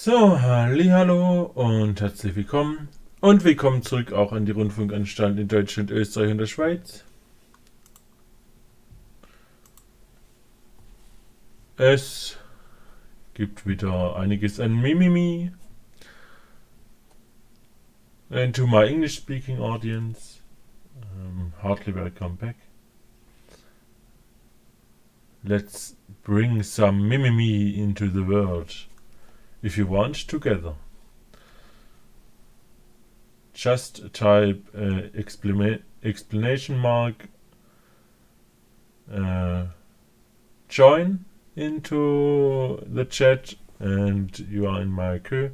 So, hallihallo und herzlich willkommen. Und willkommen zurück auch an die Rundfunkanstalten in Deutschland, Österreich und der Schweiz. Es gibt wieder einiges an Mimimi. And to my English-speaking audience, heartily welcome back. Let's bring some Mimimi into the world. If you want, together. Just type explanation mark join into the chat and you are in my queue.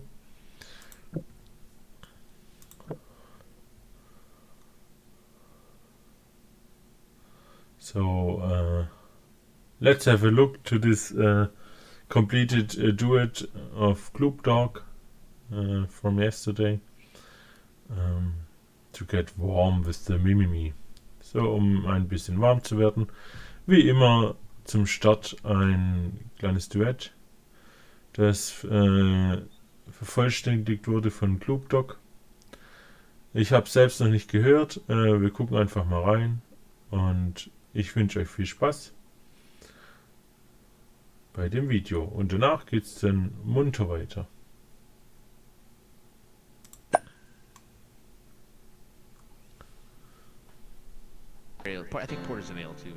So let's have a look to this completed duet of Gloop Dog from yesterday to get warm with the Mimimi. So, ein bisschen warm zu werden. Wie immer zum Start ein kleines Duett, das vervollständigt wurde von Gloop Dog. Ich habe es selbst noch nicht gehört. Wir gucken einfach mal rein und ich wünsche euch viel Spaß bei dem Video. Und danach geht es dann munter weiter. I think Porter's an ale too.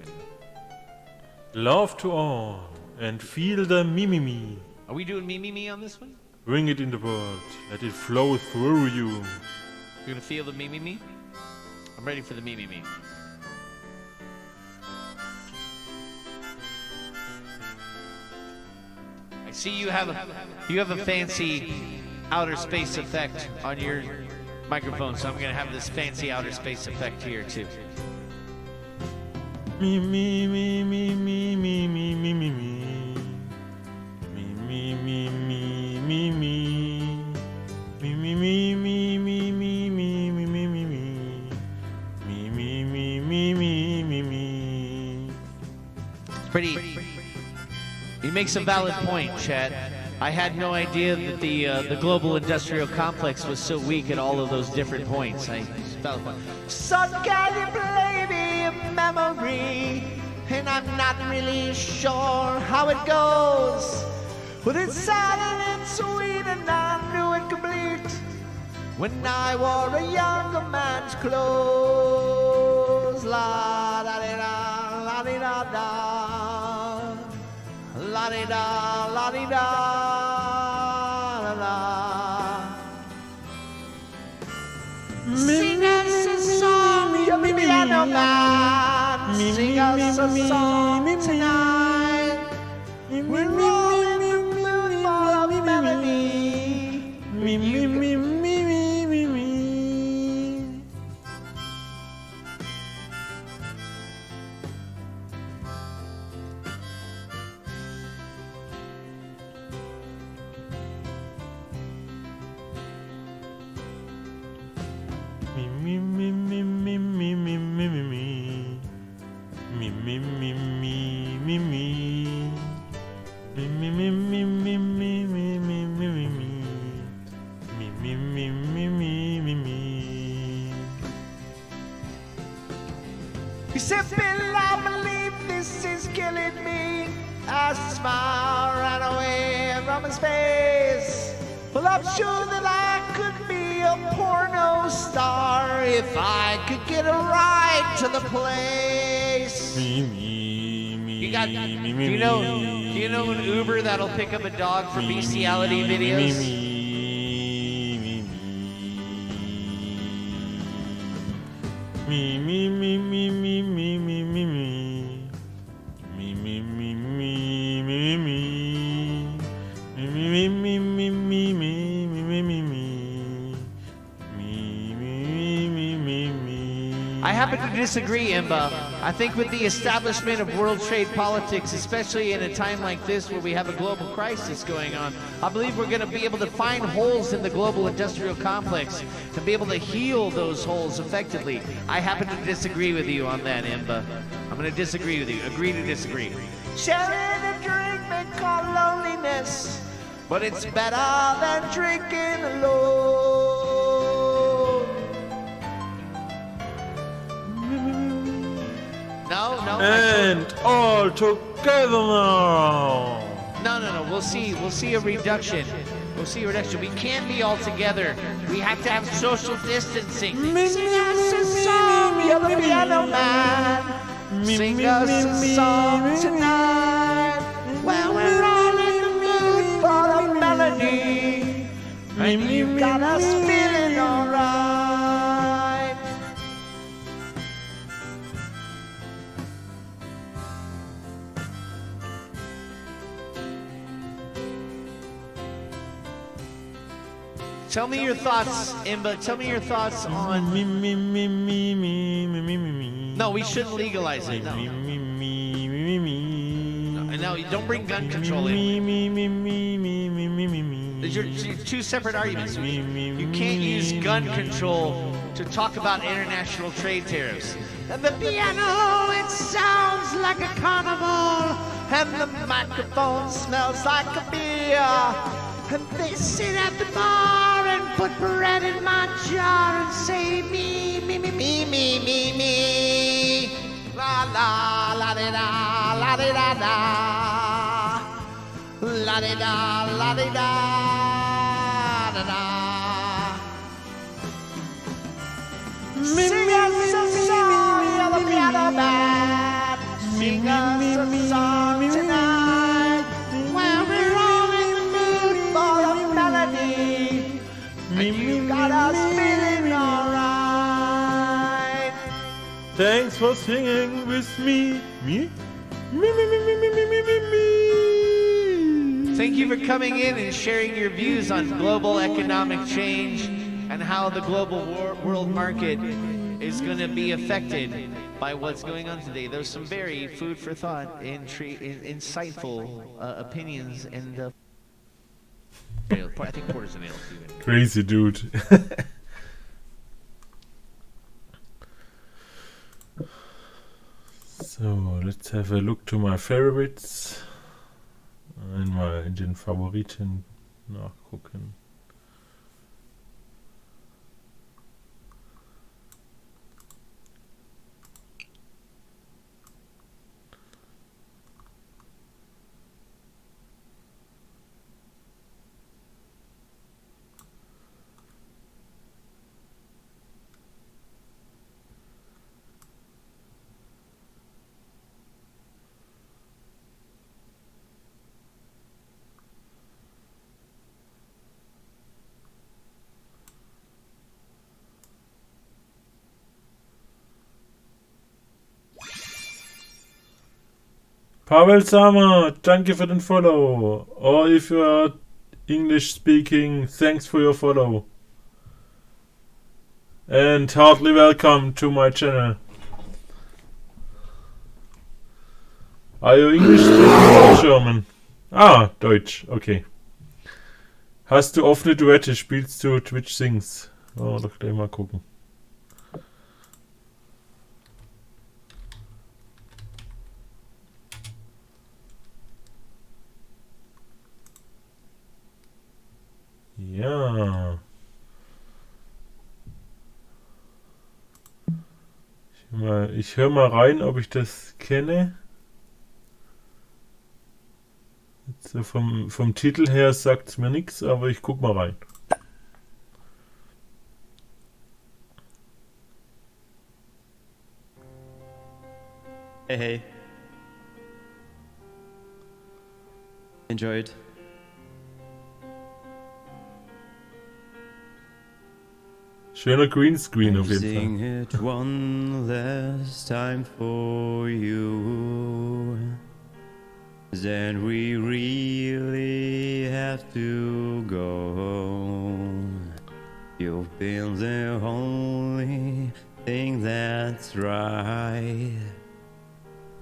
Love to all and feel the Mimimi. Are we doing Mimimi on this one? Bring it in the world. Let it flow through you. You're gonna feel the Mimimi? I'm ready for the Mimimi. I see you have a fancy outer space effect on your microphone, so I'm gonna have this fancy outer space effect here too. Me, me, me, me, me, me, me, me, me, me. Me, me, me, me, me, me. Me, me, me, me, me, me, me, me, me, me, me. Me, me, me, me, me, me, me. Pretty. He makes a valid point, Chad. I had no idea that the global industrial complex was so weak at all of those different points. Some kind of baby of memory, and I'm not really sure how it goes. But it's sad and it's sweet, and I knew it complete when I wore a younger man's clothes. La da da da, la di da da, la di da, la di da, la la. Sing us a song, you piano man. Sing us a song tonight. We're rolling in the mood for a melody. Me, me, me, me, me, me, me. Me, me, me, me, me, me, me, me, me, me. Me, me, me, me, me, me. Me, me, me, me, me, me, me, me, me, me, me. Me, me, me, me, me, me, me. He said, Bill, I believe this is killing me. I smile right away from his face. Well, I'm sure that I could be a porno star if I could get a ride to the place. Me, me, me, You got, me, do me, you know an me. Uber that'll pick up a dog for Me, bestiality me, videos? me, me, me, me, me, me, me, me, me, me, me. Me, me, me, me, me, me. Me, me, me, me, me, me, me, me, me, me, me. Me, me, me, me, me. I happen to disagree, Imba. I think with the establishment of world trade politics, especially in a time like this where we have a global crisis going on, I believe we're going to be able to find holes in the global industrial complex to be able to heal those holes effectively. I happen to disagree with you on that, Imba. I'm going to disagree with you. Agree to disagree. Sharing a drink may call loneliness. but it's better than drinking alone. No. And all together now. No. We'll see a reduction. We'll see a reduction. We can't be all together. We have to have social distancing. Sing us a song, you're the piano man. Sing us a song tonight. Well, we're all in the mood for a melody. And you got us feeling alright. Tell me your thoughts, Imba. Tell me your thoughts on. No, we shouldn't legalize it. No. No, you don't bring gun control in. These are two separate arguments. You can't use gun control to talk about international trade tariffs. And the piano, it sounds like a carnival. And the microphone smells like a beer. And they sit at the bar and put bread in my jar and say me, me, me, me, me, me, me. La la la di da, la di da da. La di da, la di da, da da. Sing us a song, you're the piano man. Sing us a song tonight. Well, we're all in the mood for a melody. And you got us feeling alright. Thanks for singing with me. Me? Thank you for coming in and sharing your views on global economic change and how the global world market is going to be affected by what's going on today. There's some very food for thought and insightful opinions and I think Porter's an ale too. Crazy dude. So, let's have a look to my favorites. Einmal in den Favoriten nachgucken. Pavel Sama, danke für den Follow. Or if you are English speaking, thanks for your follow. And heartily welcome to my channel. Are you English speaking or German? Ah, Deutsch, okay. Hast du offene Duette? Spielst du Twitch Sings? Oh, doch gleich mal gucken. Ja. Ich höre mal rein, ob ich das kenne. Jetzt so vom Titel her sagt es mir nichts, aber ich guck mal rein. Hey, hey. Enjoyed. Schöner Greenscreen auf jeden Sing Fall. it one last time for you. Then we really have to go. You've been the only thing that's right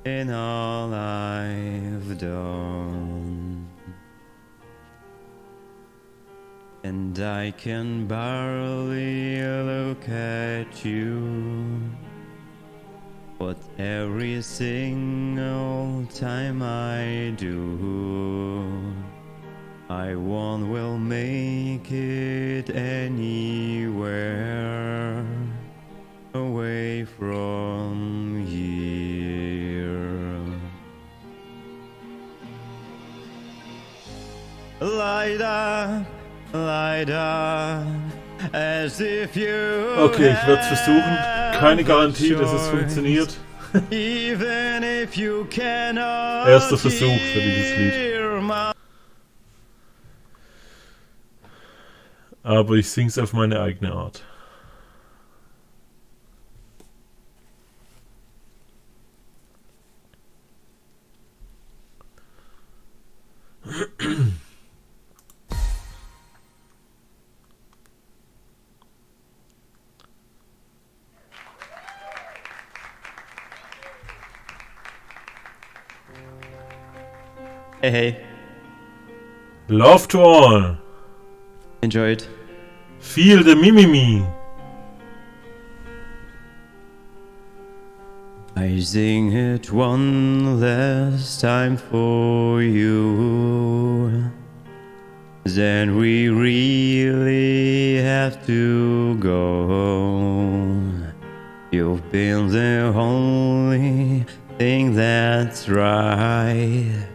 in all I've done. And I can barely look at you, but every single time I do, I one will make it anywhere away from here. Light up, as if you Okay, ich werde es versuchen. Keine Garantie, dass es funktioniert. Even if you cannot. Erster Versuch für dieses Lied. Aber ich sing's auf meine eigene Art. Hey, hey. Love to all. Enjoy it. Feel the Mimimi. I sing it one last time for you. Then we really have to go. You've been the only thing that's right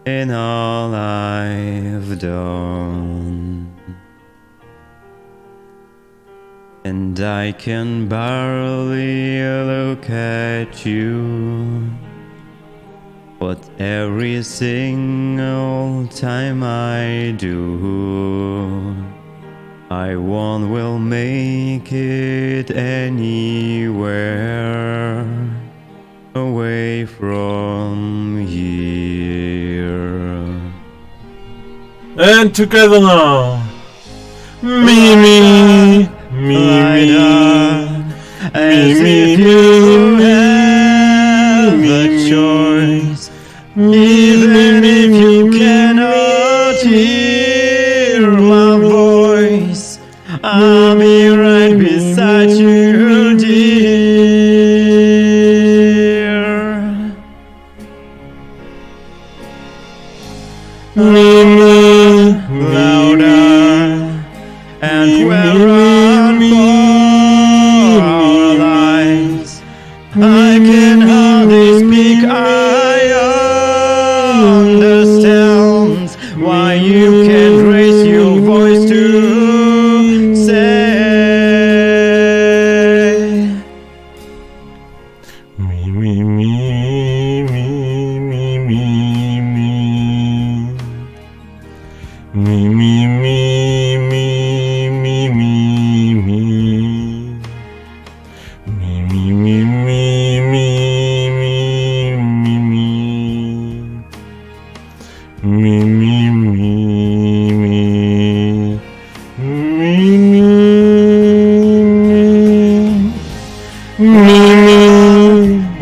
in all I've done. And I can barely look at you, but every single time I do, I one will make it anywhere away from here. And together now. Mimi, Mimi, as if you have a choice, even if you cannot hear my voice, I'll be right beside you, dear. Mimi, Louder, and we're on for our lives. I can hardly speak. I understand why you can't raise your voice to say. Mimi, Mimi, Mimi, Mimi, Mimi,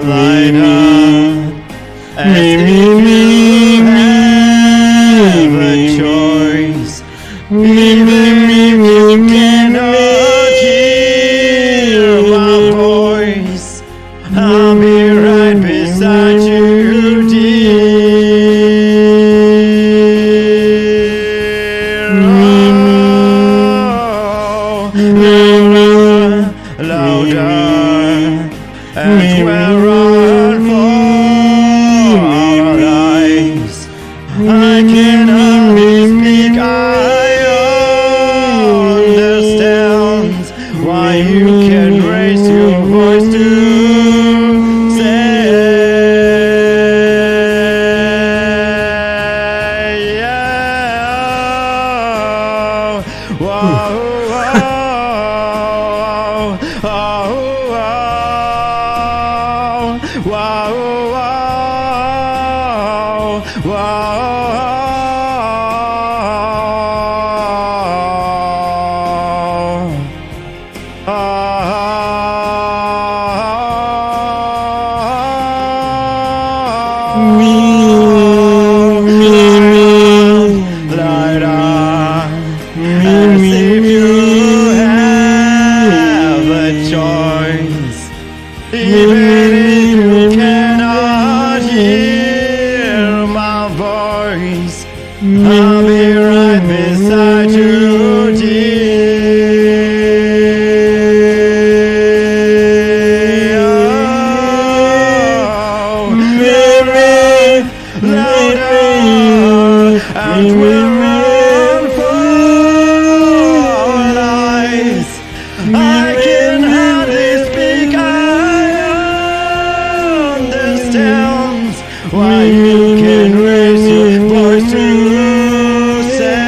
Light up, as if you have a choice, even if you cannot hear my voice, I'll be right beside you, dear. Oh, louder, louder, as we're on for our lives. I can hardly speak. I understand why you can raise your voice to say, yeah. Whoa, whoa, whoa, whoa, whoa, light up, as if you have a choice, even if you cannot hear my voice, I'll be why you can raise your voice to say.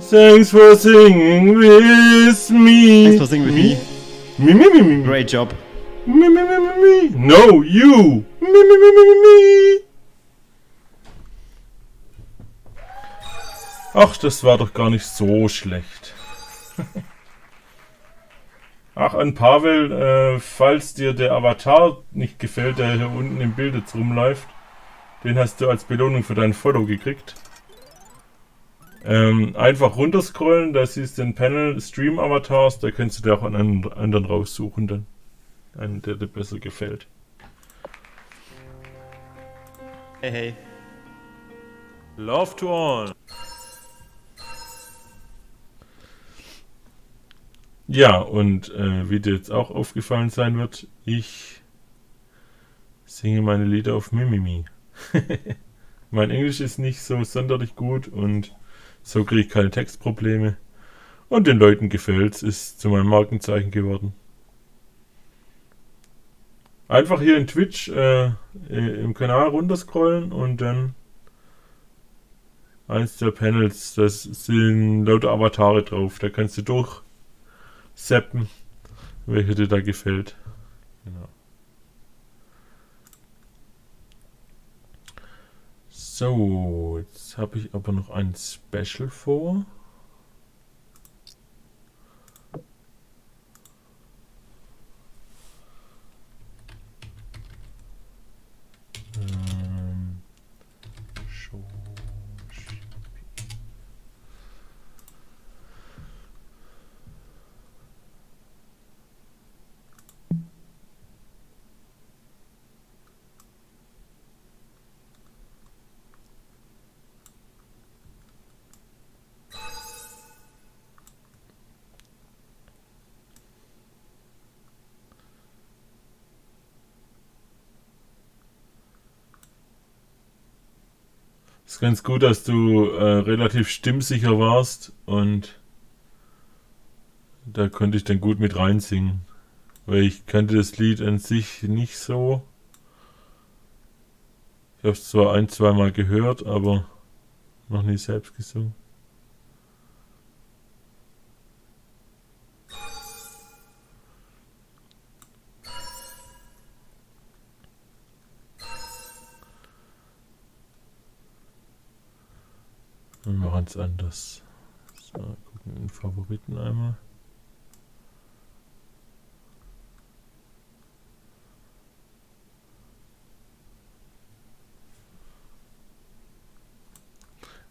Thanks for singing with me. Thanks for singing with me. Me. Great job. Me. No, you. Me. Ach, das war doch gar nicht so schlecht. Ach, an Pavel, falls dir der Avatar nicht gefällt, der hier unten im Bild jetzt rumläuft, den hast du als Belohnung für dein Follow gekriegt. Einfach runterscrollen, da siehst du den Panel Stream Avatars, da kannst du dir auch einen anderen raussuchen, dann einen, der dir besser gefällt. Hey. Love to all. Ja, und wie dir jetzt auch aufgefallen sein wird, ich singe meine Lieder auf Mimimi. Mein Englisch ist nicht so sonderlich gut und so kriege ich keine Textprobleme. Und den Leuten gefällt's, ist zu meinem Markenzeichen geworden. Einfach hier in Twitch im Kanal runterscrollen und dann eins der Panels, das sind lauter Avatare drauf. Da kannst du durchzappen, welcher dir da gefällt. Genau. So, jetzt habe ich aber noch ein Special vor. Ist ganz gut, dass du relativ stimmsicher warst und da konnte ich dann gut mit reinsingen. Weil ich kannte das Lied an sich nicht so. Ich habe es zwar ein-, zweimal gehört, aber noch nie selbst gesungen. Wir machen es anders. So, gucken in den Favoriten einmal.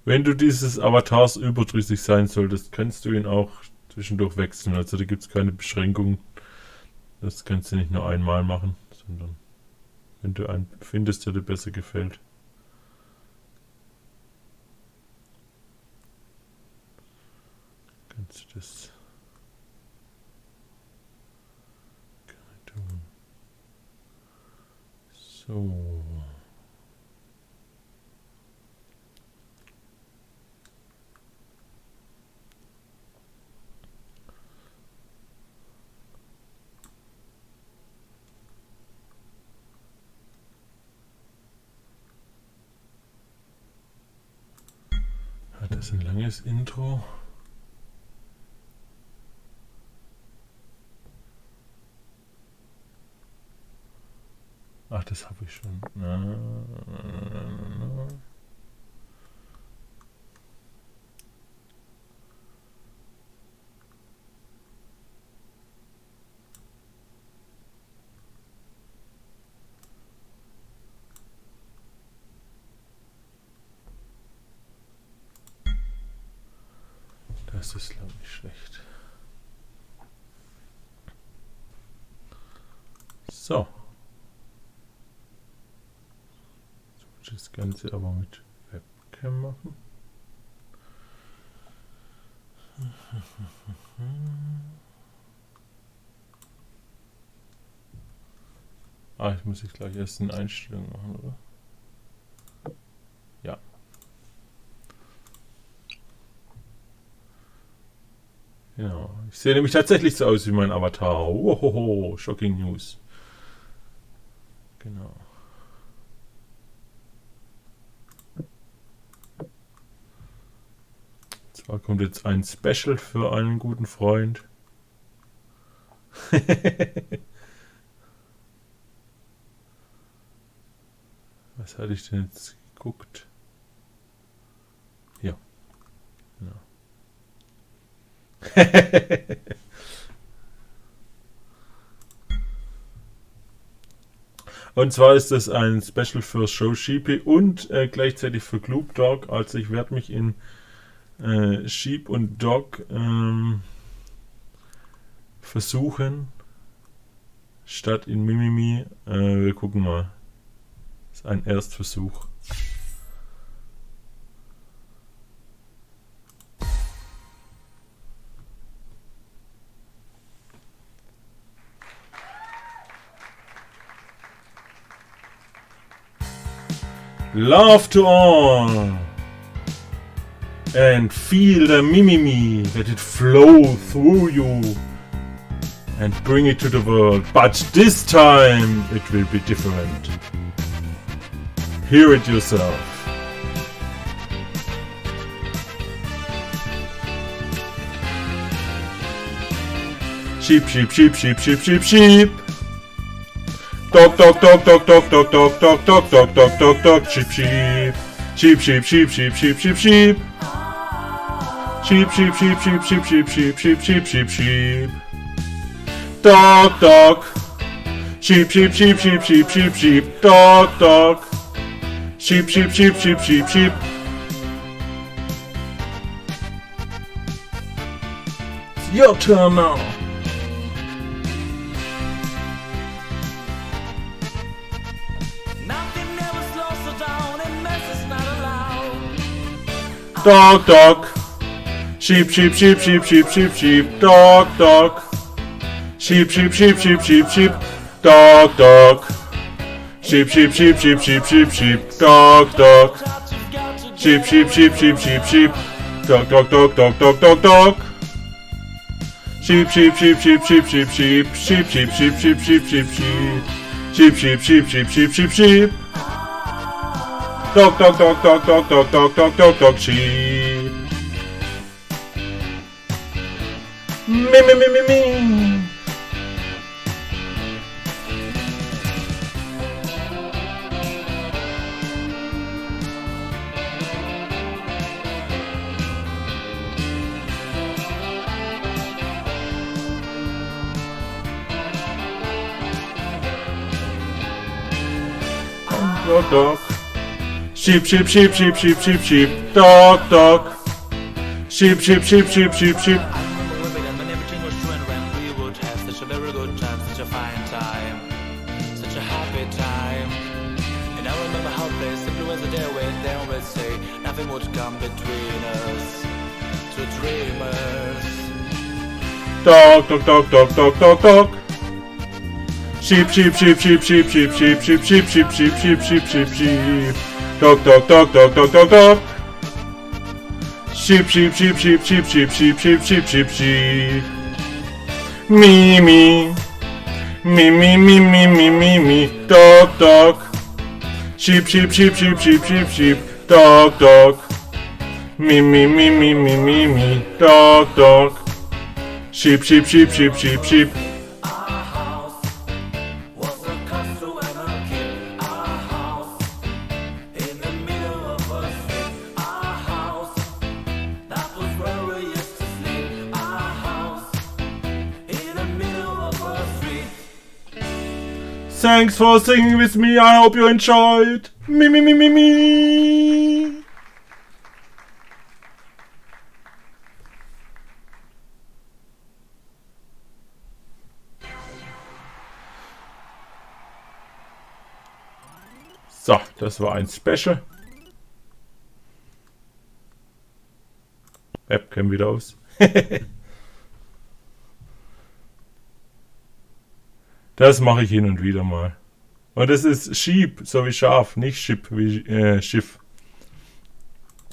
Wenn du dieses Avatars überdrüssig sein solltest, kannst du ihn auch zwischendurch wechseln. Also da gibt es keine Beschränkung. Das kannst du nicht nur einmal machen, sondern wenn du einen findest, der dir besser gefällt. Kannst du das gerne tun. So. Hat das ein langes Intro? Ach, das habe ich schon. Das ist, glaube ich, schlecht. So. Das Ganze aber mit Webcam machen. Ah, ich muss gleich erst eine Einstellung machen, oder? Ja. Genau. Ich sehe nämlich tatsächlich so aus wie mein Avatar. Ohoho, shocking News. Genau. Zwar kommt jetzt ein Special für einen guten Freund. Was hatte ich denn jetzt geguckt? Ja. Genau. Und zwar ist das ein Special für Show Sheepy und gleichzeitig für Gloop Dog. Also ich werde mich in Sheep und Dog versuchen, statt in Mimimi. Wir gucken mal. Das ist ein Erstversuch. Love to all and feel the mimimi, let it flow through you and bring it to the world. But this time it will be different. Hear it yourself. Sheep, sheep, sheep, sheep, sheep, sheep, sheep. Dog, dog, dog, dog, dog, dog, dog, dog, dog, dog, dog, dog, dog, sheep, sheep. Sheep, sheep, sheep, sheep, sheep, sheep, sheep. Sheep, sheep, sheep, sheep, sheep, sheep, sheep, sheep, sheep, sheep, sheep. Dog, dog. Sheep, sheep, sheep, sheep, sheep, sheep, sheep. Dog, dog. Sheep, sheep, sheep, sheep, sheep, sheep. It's your turn now. Dog, dog. Sheep, sheep, sheep, sheep, sheep, sheep, sheep. Dog, dog. Sheep, sheep, sheep, sheep, sheep, sheep. Dog, dog. Sheep, sheep, sheep, sheep, sheep, sheep, sheep. Dog, dog. Sheep, sheep, sheep, sheep, sheep, sheep. Dog, dog, dog, dog, dog, dog, dog. Sheep, sheep, sheep, sheep, sheep, sheep, sheep. Sheep, sheep, sheep, sheep, sheep, sheep, sheep. Sheep, sheep, sheep, sheep, sheep, sheep, sheep. Dog, dog, dog, dog, dog, dog, dog, dog, dog, dog, sheep. Me, me, me, me, me. Dog, dog. Sheep, sheep, sheep, sheep, sheep, sheep, sheep. Dog, dog. Sheep, sheep, sheep, sheep, sheep, sheep. When everything was true and when we would have such a very good time, such a fine time, such a happy time. And I remember how they simply was a day when they always say nothing would come between us, two dreamers. Dog, dog, dog, dog, dog, dog, dog. Sheep, sheep, sheep, sheep, sheep, sheep, sheep, sheep, sheep, sheep, sheep, sheep, sheep, sheep, sheep. Dog, dog, dog, dog, dog, dog, dog. Sheep, sheep, sheep, sheep, sheep, sheep, sheep, sheep, sheep, sheep, sheep. Me, me. Me, me, me, me, me, me, me. Dog, dog. Sheep, sheep, sheep, sheep, sheep, sheep, sheep. Dog, dog. Me, me, me, me, me, me, me. Dog, dog. Sheep, sheep, sheep, sheep, sheep, sheep. Thanks for singing with me. I hope you enjoyed. Me, me, me, me, me. So, das war ein Special. Webcam wieder aus. Das mache ich hin und wieder mal. Und das ist Sheep, so wie Schaf, nicht Ship wie Schiff.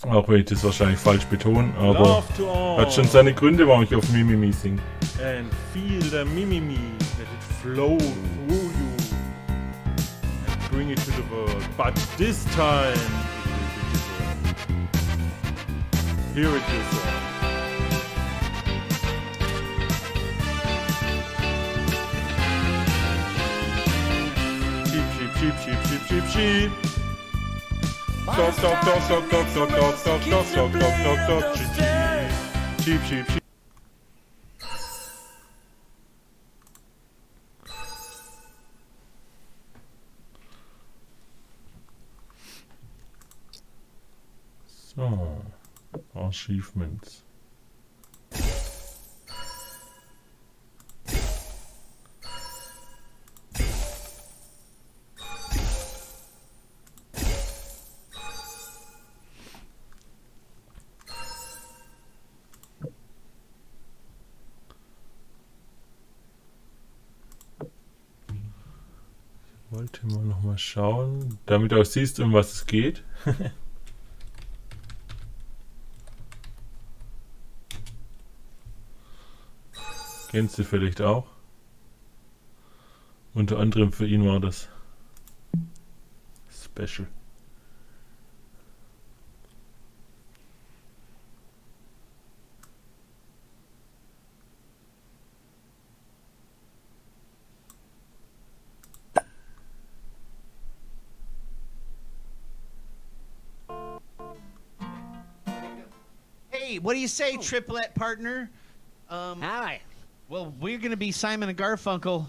Auch wenn ich das wahrscheinlich falsch betone, aber Love to all. hat schon seine Gründe, warum ich auf Mimimi singe. And feel the mimimi, let it flow through you and bring it to the world. But this time it will be different. Hear it yourself. Sheep, sheep, sheep, sheep, sheep, sheep, sheep. Dog, dog, dog, dog, dog, dog, dog, dog, dog, dog, dog, dog, dog, sheep, sheep, sheep, sheep. So, Achievements. Wollte mal noch mal schauen, damit du auch siehst, um was es geht. Kennst du vielleicht auch? Unter anderem für ihn war das Special. Hey, what do you say, triplet partner? Hi. Well, we're gonna be Simon and Garfunkel.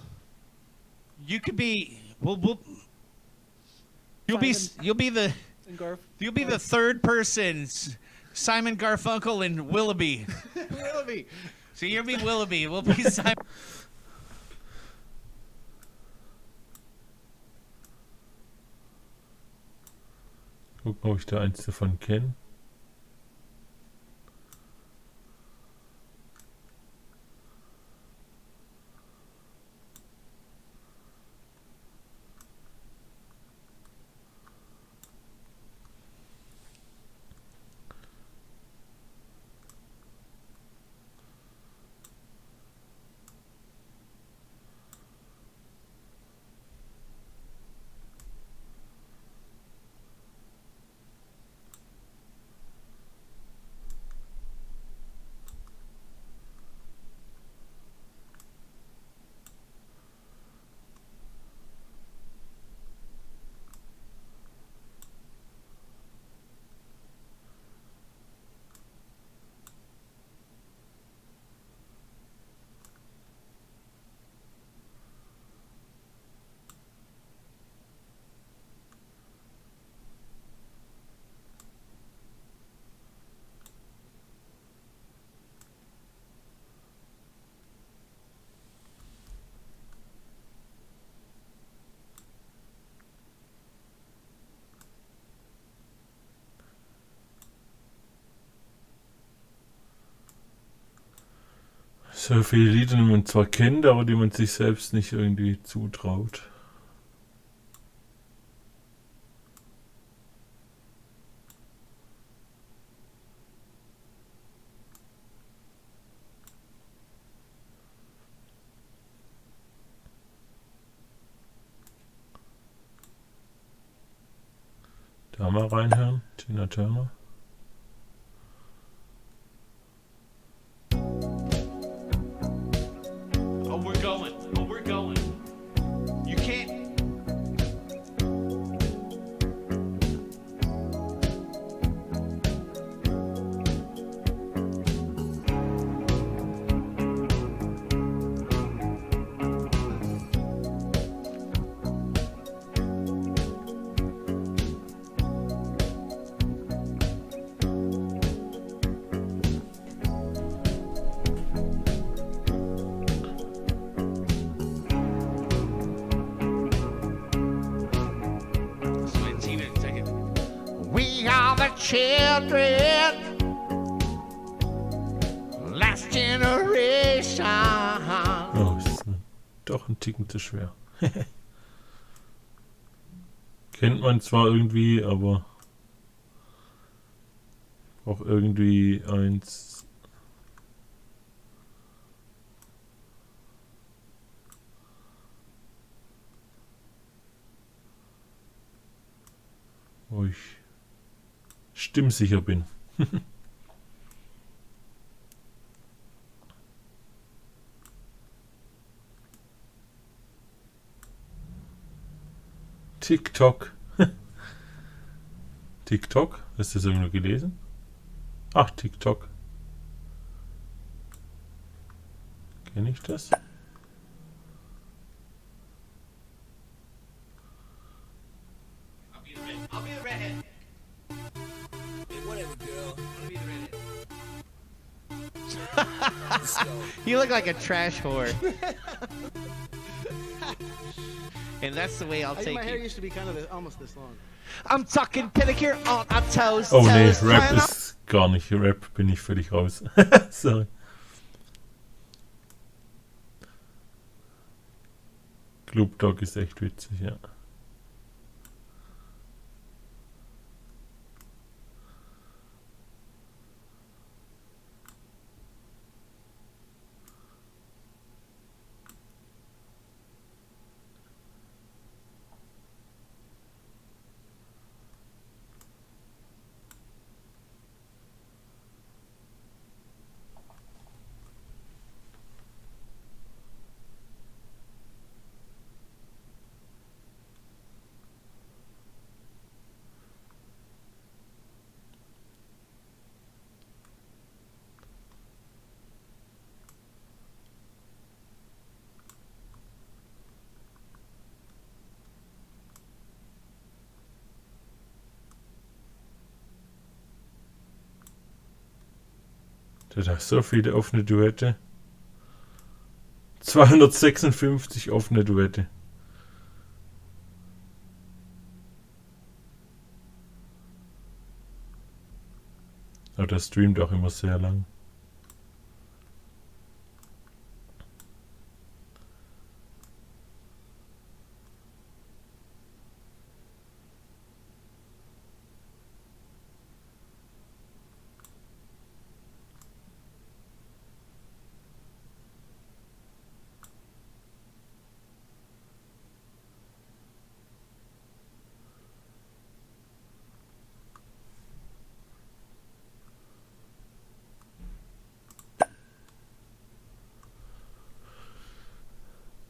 You could be. You'll be the third person, Simon Garfunkel and Willoughby. Willoughby. So you'll be Willoughby. We'll be Simon. Gucken, ob ich da eins davon kenne. So viele Lieder, die man zwar kennt, aber die man sich selbst nicht irgendwie zutraut. Da mal reinhören, Tina Turner. We're going. You can't. We are the children. next generation. Oh, ist doch ein Ticken zu schwer. Kennt man zwar irgendwie, aber auch irgendwie eins. Wo ich stimmsicher bin. TikTok. TikTok? Hast du das irgendwo gelesen? Ach, TikTok. Kenne ich das? I'll be the redhead. Whatever, girl. I'll be the redhead. You look like a trash whore. And that's the way I'll take My hair you. used to be kind of almost this long. I'm talking pedicure on our toes. Oh nee, toes, Rap trying ist gar nicht. Rap bin ich völlig raus. Sorry. Club Dog ist echt witzig, ja. Der hat so viele offene Duette. 256 offene Duette. Aber der streamt auch immer sehr lang.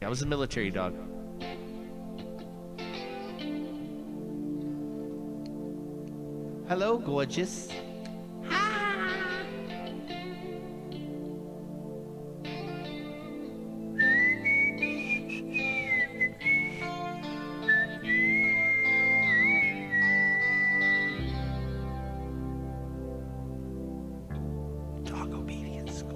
I was a military dog. Hello, gorgeous. Dog obedience school.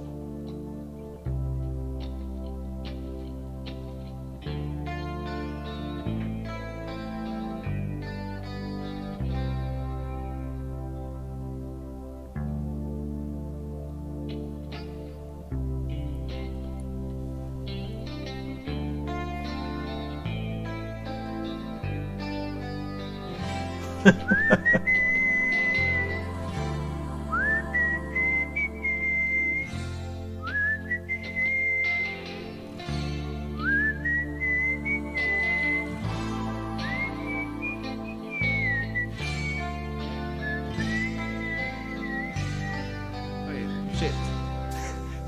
Shit.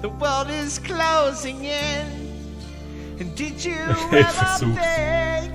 The world is closing in. And did you ever Versuch's. think?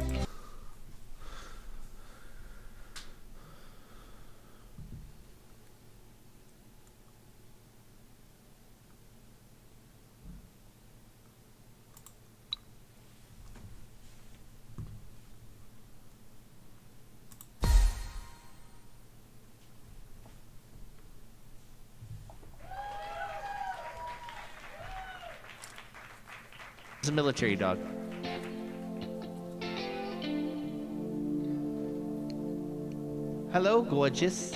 It's a military dog. Hello, gorgeous.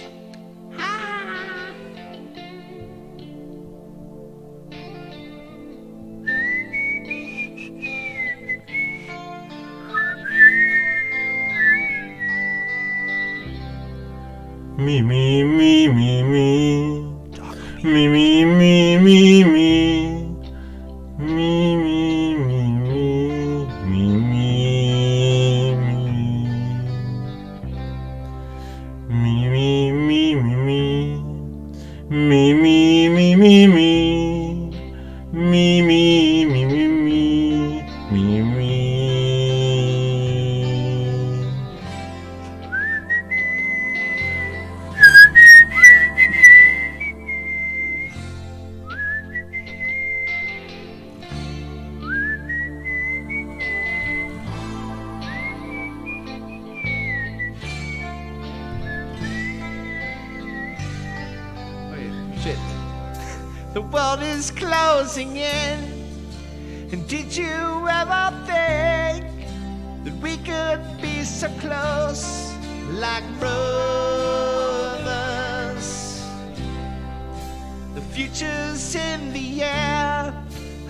me, me, me, me, me, me, me, me, me, me. Me, me, me, me, me, me, me. Me, me, me, me, me. Me, me, me, me, me. Me, me, me, me, me. Me, me. Shit. The world is closing in. And did you ever think that we could be so close, like brothers? The future's in the air.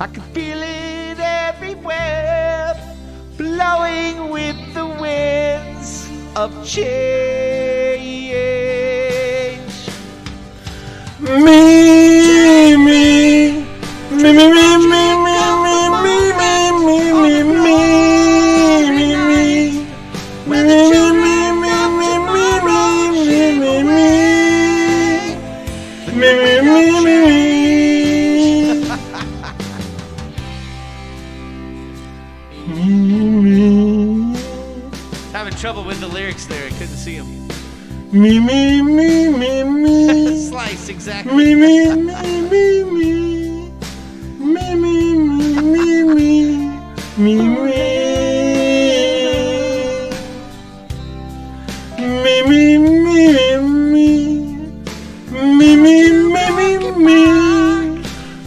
I can feel it everywhere, blowing with the winds of change. Me, me, me, me, me, me, me, me, me, me, me, me. Having trouble with the lyrics there. I couldn't see them. Me, me, me, me, me. Slice, exactly. Me, me, me, me, me. Me, me, me, me, me. Me, me. Me, me, me, me. Me, me, me, me, me.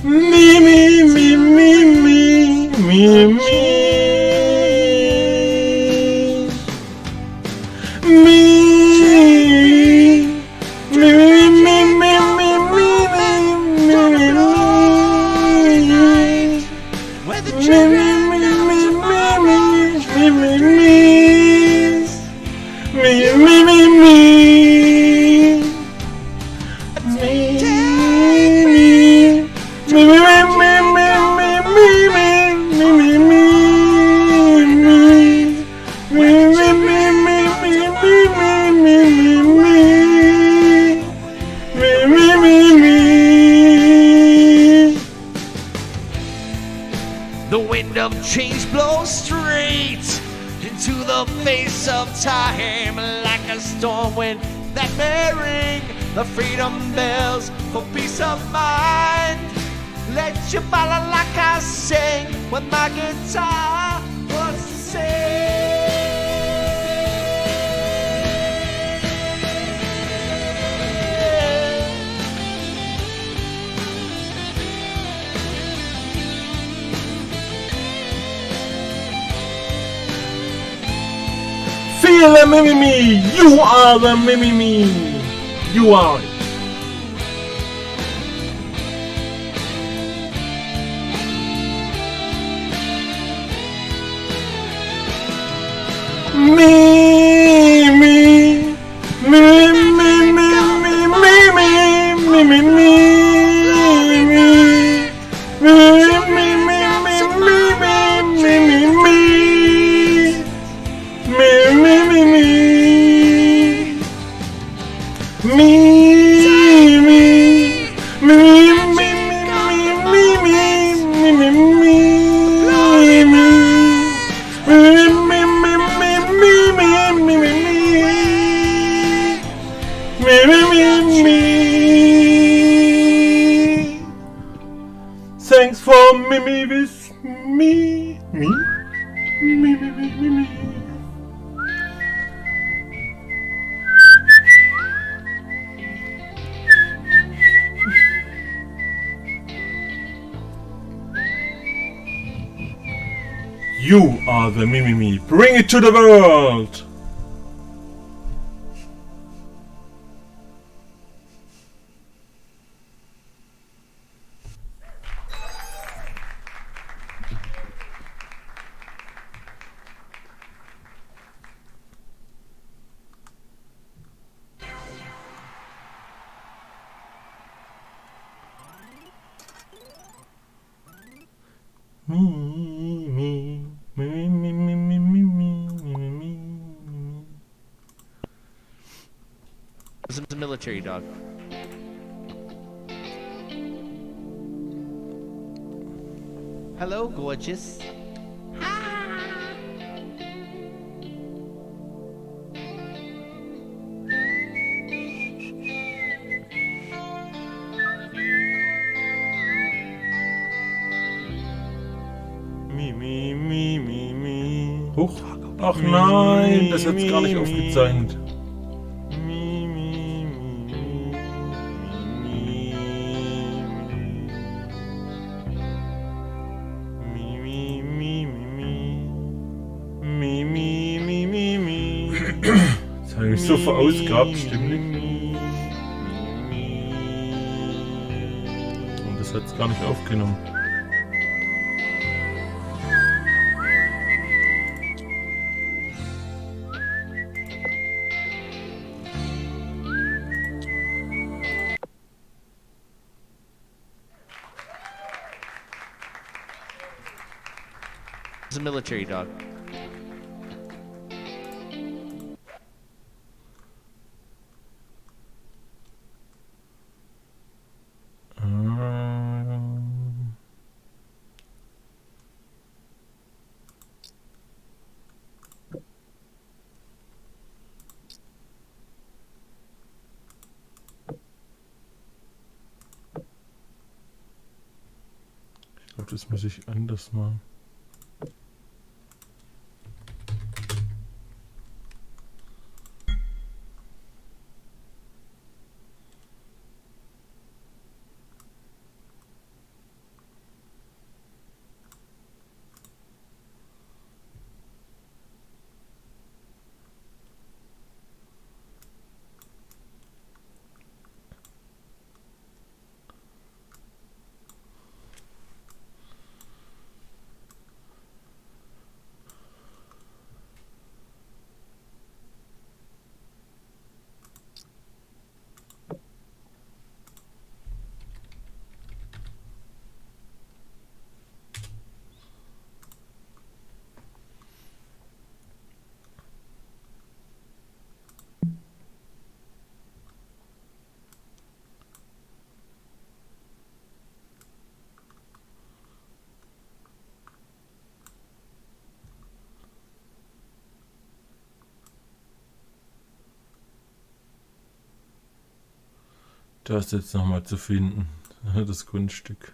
Me, me, me, me, me. Me, me. The wind of change blows straight into the face of time, like a storm wind that may ring the freedom bells for peace of mind. Let you follow like I sing when my guitar wants to sing. Feel the mimimi, you are the mimimi, you are it. Me, me, me, me, me, me, me, me, me, me, Thanks for Mimi with me. Me? Me, me, me, me, me. You are the Mimimi. Bring it to the world. Mimimi, Mimimi, Mimimi, Mimimi. This is a military dog. Hello, gorgeous. Mimimi, Mimimi. Huch. Ach nein, das hat's gar nicht aufgezeichnet. Das habe ich so verausgabt, stimmlich. Und das hat's gar nicht aufgenommen. This is a military dog. Ich glaube, das muss ich anders machen. Das jetzt nochmal zu finden, das Kunststück.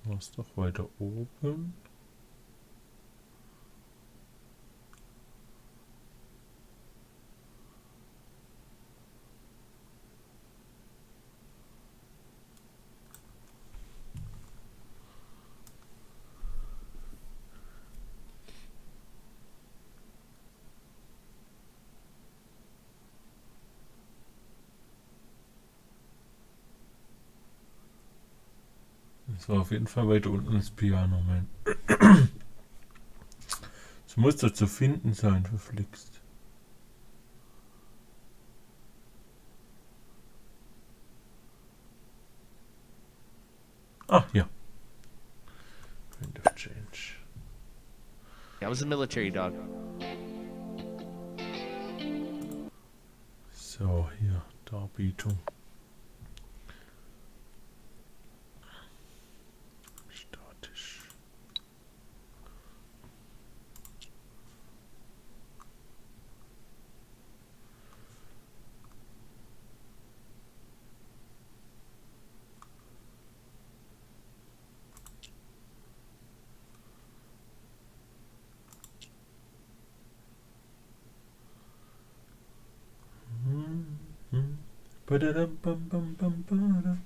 Was doch weiter oben? Das war auf jeden Fall weiter unten das Piano, mein. Es muss da zu finden sein, verflixt. Ah, ja. Wind of Change. That was a military dog. So, hier, Darbietung. Ba-da-dum-bum-bum-bum-ba-dum.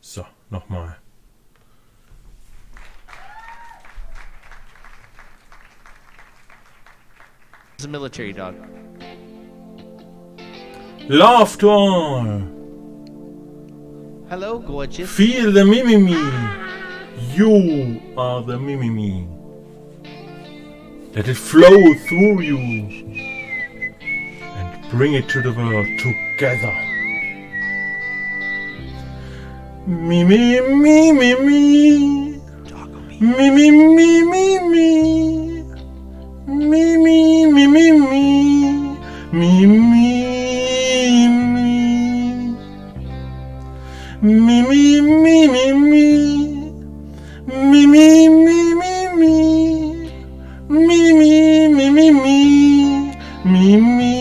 So, nochmal. It's a military dog. Love to all. Hello, gorgeous. Feel the mimimi. You are the mimimi. Let it flow through you and bring it to the world together. Mimi, me, me, me. Mimi, me, me, me. Mimi, me, me, me. Mimi, me. Mimi, me, me, me. Mimi, me, me, me. Mimi, me, me, me. Mimi.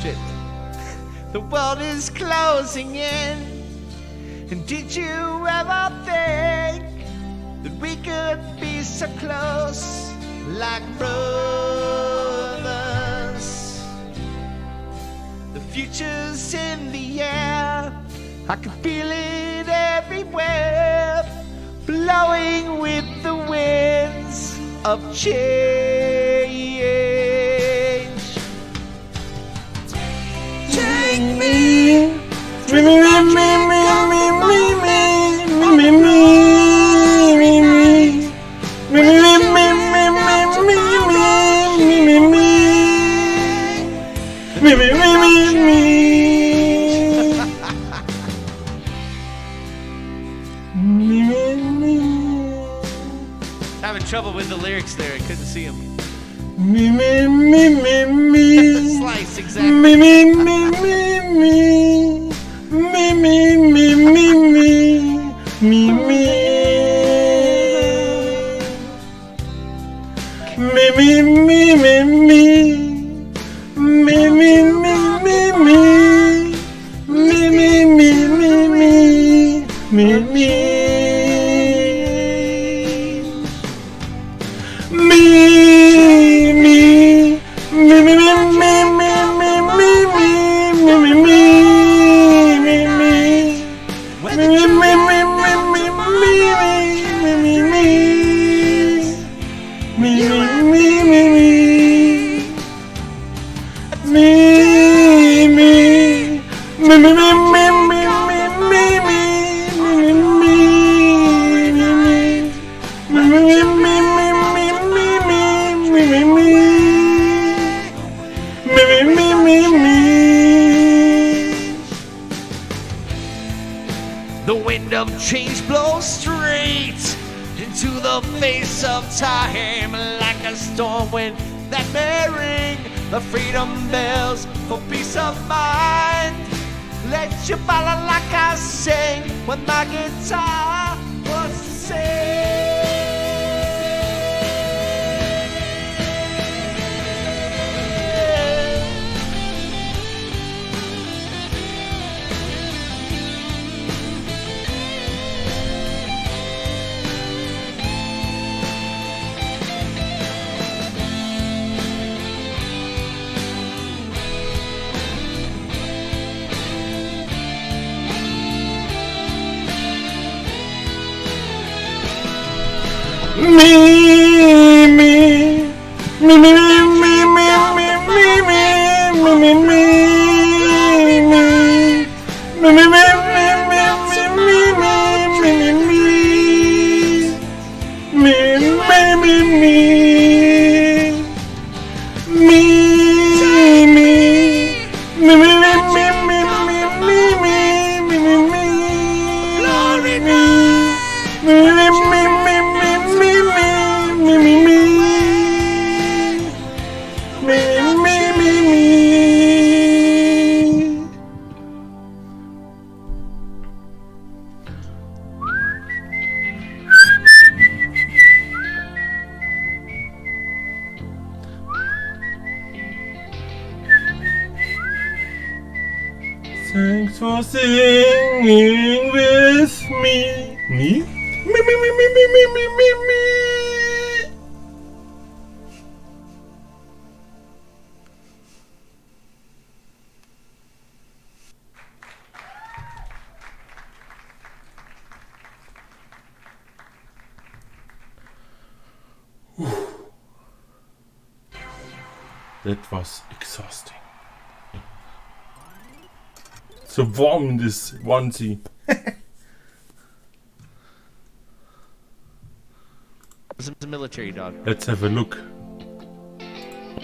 Shit. The world is closing in. And did you ever think that we could be so close, like brothers? The future's in the air. I can feel it everywhere, blowing with the winds of change. Take me, Me, me, me, me, me, me, me, me, me, me, me. Me, me, me, me, me, me, me, me, me. Me, me, me, me, me. Me, me, me. having trouble with the lyrics there. I couldn't see them. Me, me, me, me, me. Slice, exactly. Me, me, me, me, me. Me, me, me, me, me. Me, me. Me, me, me, me, me. Me, me, me, me, me. Me, me, me, me, me. Me, me. The wind of change blows straight into the face of time, like a storm wind that may ring the freedom bells for peace of mind. Let you follow like I sing when my guitar wants to sing. Thanks for singing with me. Me? Me. That was exhausting. So warm in this onesie. It's a military dog. Let's have a look.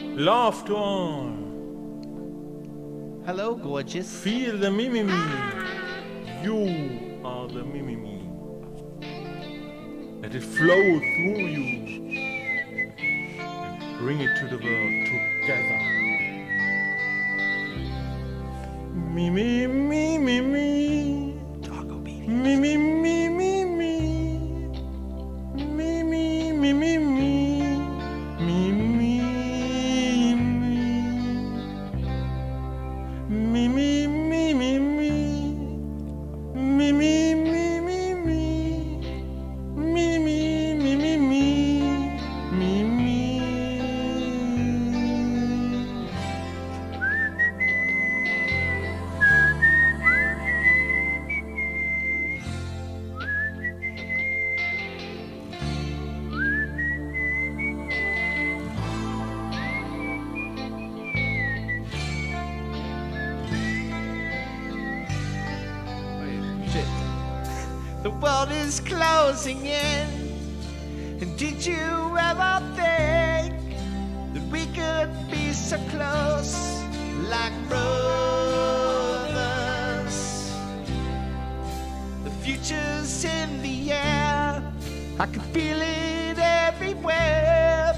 Love to all. Hello, gorgeous. Feel the mimimi. You are the mimimi. Let it flow through you. Bring it to the world together. Me, Doggo baby. The world is closing in. And did you ever think that we could be so close, like brothers? The future's in the air. I can feel it everywhere,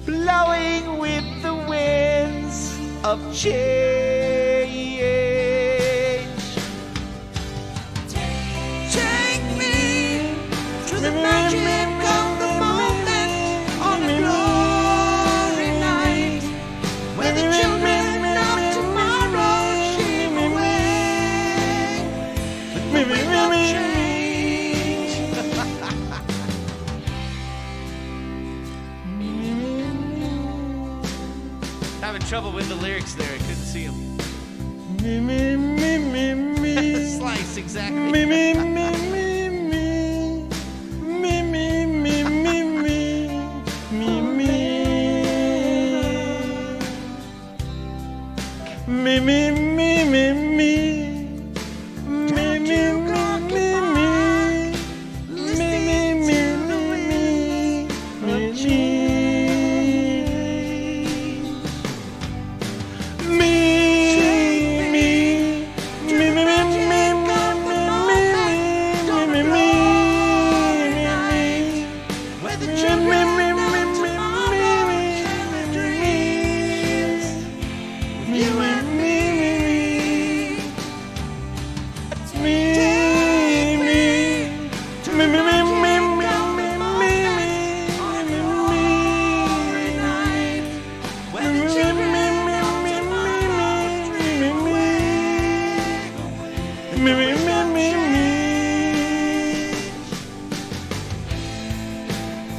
blowing with the winds of change. The magic of the moment on a glory night, where the children of tomorrow dream away with the wind of change. Having trouble with the lyrics there, I couldn't see them. Slice, exactly.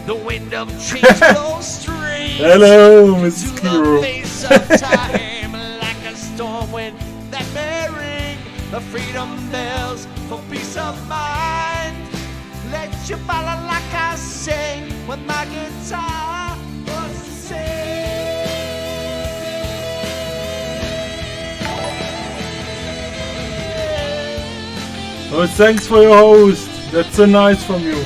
The wind of change blows straight. Hello, Mrs. To Kiro. the face of time, like a storm wind that may ring the freedom bells for peace of mind. Let you follow like I sing. what my guitar wants to say. Oh, thanks for your host. That's so nice from you.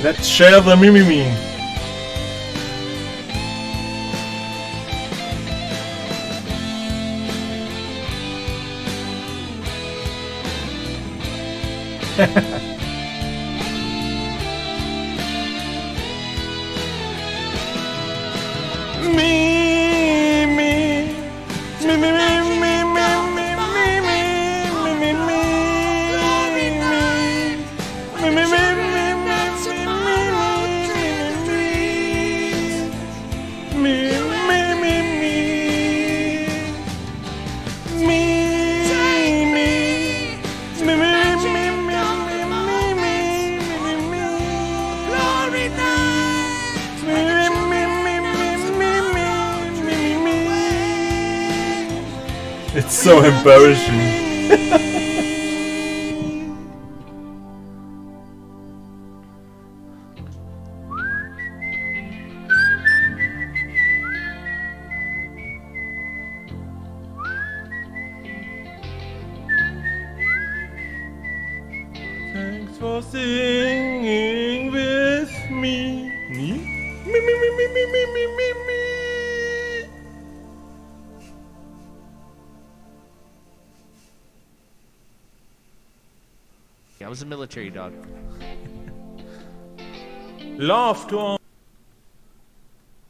Let's share the Mimimi. It's so embarrassing. Thanks for singing with me. Me? Me. I was a military dog. Love to all.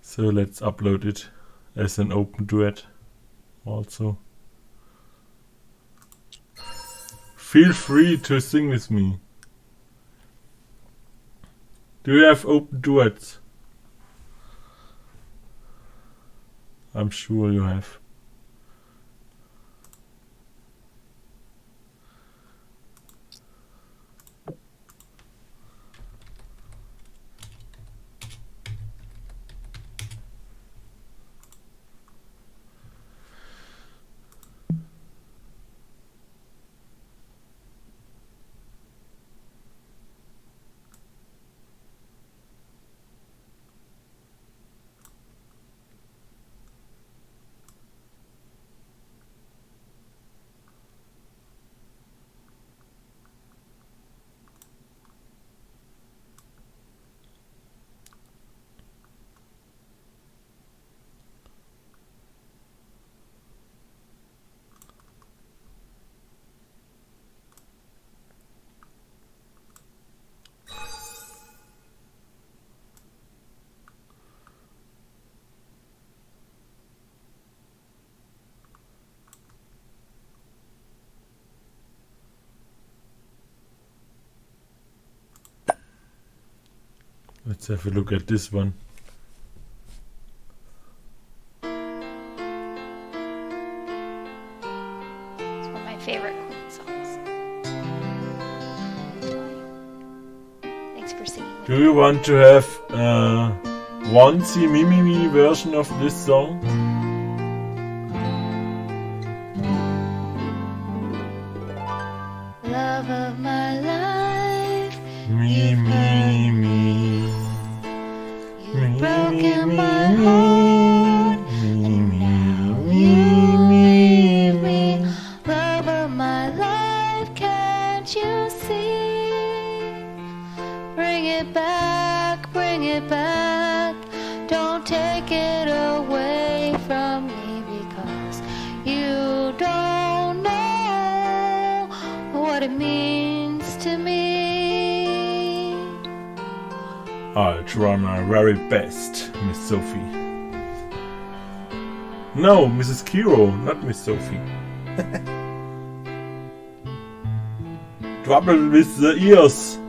So let's upload it as an open duet also. Feel free to sing with me. Do you have open duets? I'm sure you have. Let's have a look at this one. It's one of my favorite Queen songs. Thanks for singing. Do you want to have one Sieh, Mimimi version of this song? Love of my life, Me. you've broken my heart, me. Love of my life, can't you see? Bring it back, don't take it away from me, because you don't know what it means to me. I'll try my very best, Miss Sophie. No, Mrs. Kiro, not Miss Sophie. Trouble with the ears.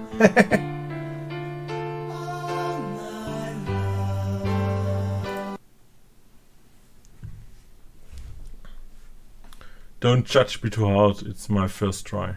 Don't judge me too hard, it's my first try.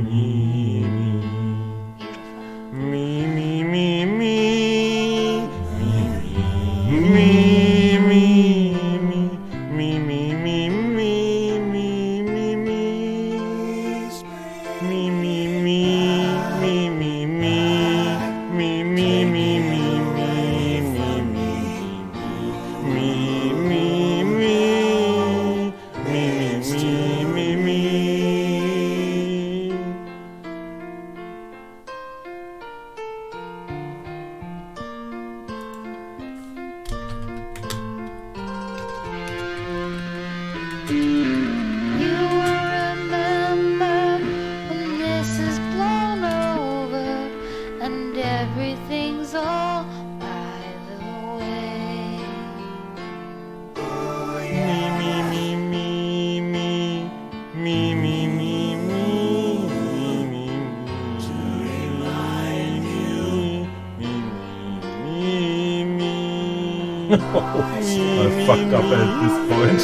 I fucked up at this point.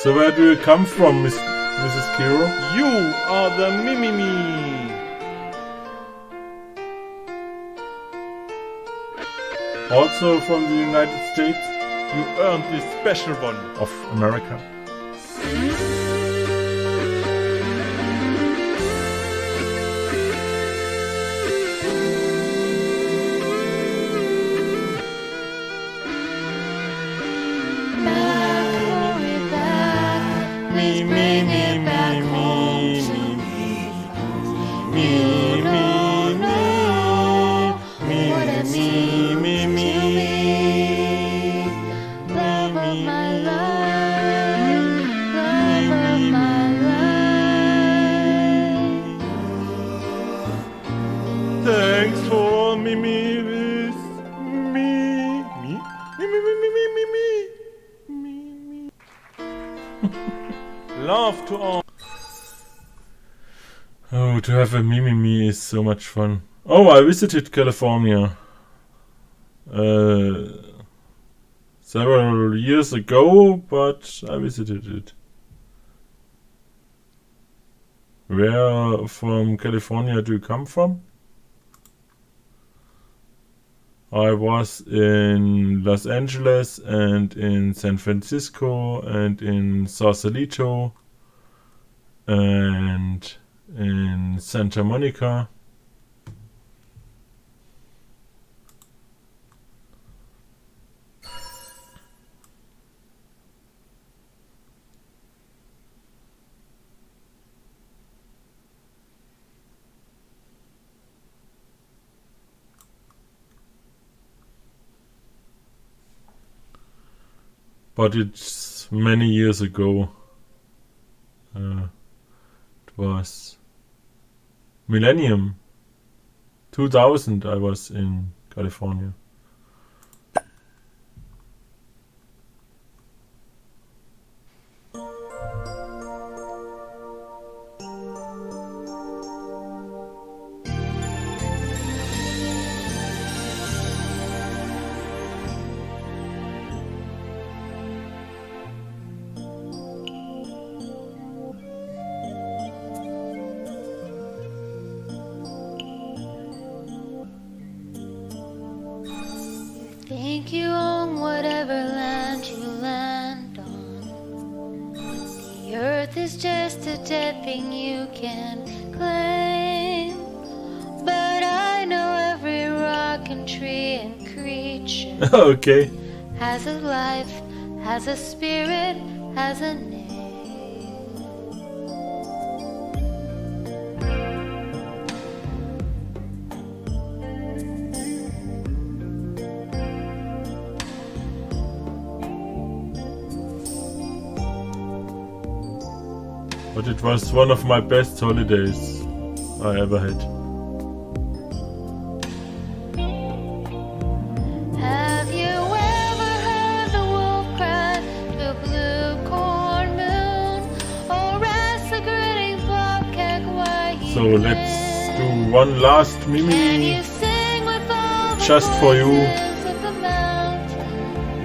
So where do you come from, Mrs. Kiro? You are the Mimimi. Also from the United States? You earned this special one. Of America. Thanks for Mimi with me. Me. Love to all. Oh, to have a Mimimi is so much fun. Oh, I visited California several years ago, but I visited it. Where from California do you come from? I was in Los Angeles and in San Francisco and in Sausalito and in Santa Monica. But it's many years ago. It was Millennium 2000 I was in California. Think you own whatever land you land on. The earth is just a dead thing you can claim. But I know every rock and tree and creature Okay. has a life, has a spirit, has a name. But it was one of my best holidays I ever had. Have you ever heard the wolf cry to a blue corn moon, or ask the grinning bobcat why he So let's do one last Can Mimimi you sing with all the just for you. voices of the mountain?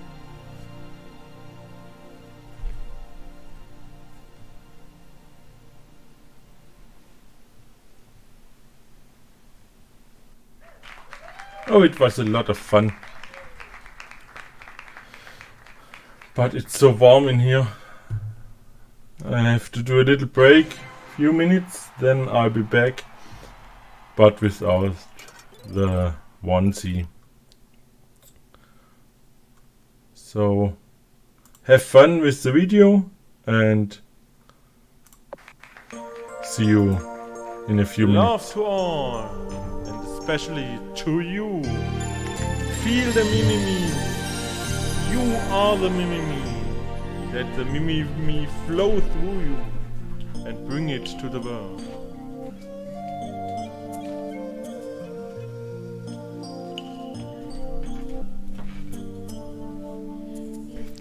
Oh, it was a lot of fun. But it's so warm in here. I have to do a little break, few minutes, then I'll be back. But without the onesie. So have fun with the video and see you in a few Love minutes. to all, and especially to you. Feel the mimimi. You are the mimimi. Let the mimimi flow through you and bring it to the world.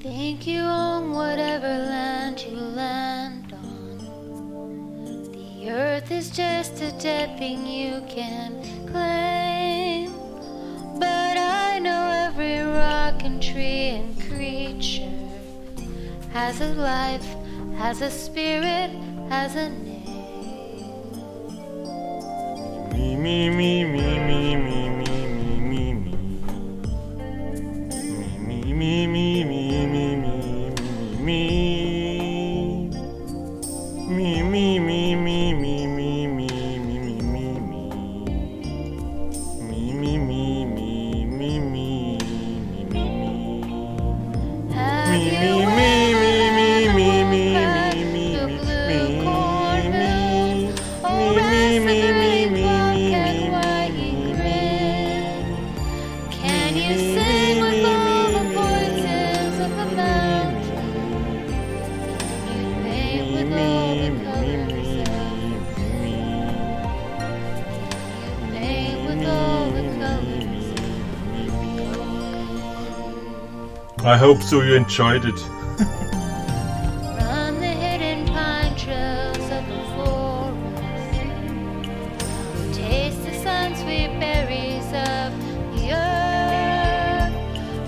Think you own whatever land you land on. The earth is just a dead thing you can claim. But I know every rock and tree and creature has a life, has a spirit, has a name. Me, me, me, me, me, me, me, me, me, me. Me, me, me, me, me, me, me, me. Me, me, me, me, me, me, me, me, me, me, me. Me, me, me, me, me, me, me, me, me. Have Me, you me, me, me, me, me, ever me, the me, blue cornmeal? me, Or me, as the me, me, green me, pocket me, white me, you me, grin? Can you me, sing with me, all the me, voices of the mountain? You paint with all the colors of you paint with all the colors of I hope so you enjoyed it. Run the hidden pine trails of the forest. Taste the sun-sweet berries of the earth.